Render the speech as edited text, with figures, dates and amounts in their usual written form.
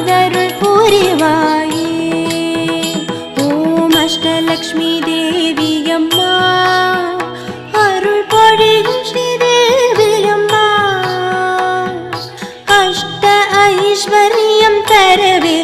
அமுதருள் புரிவாயே. ஓம் அஷ்டலக்ஷ்மி தேவி அம்மா, அருள் பொழியும் ஸ்ரீதேவி அம்மா, அஷ்ட ஐஸ்வர்யம் தரவே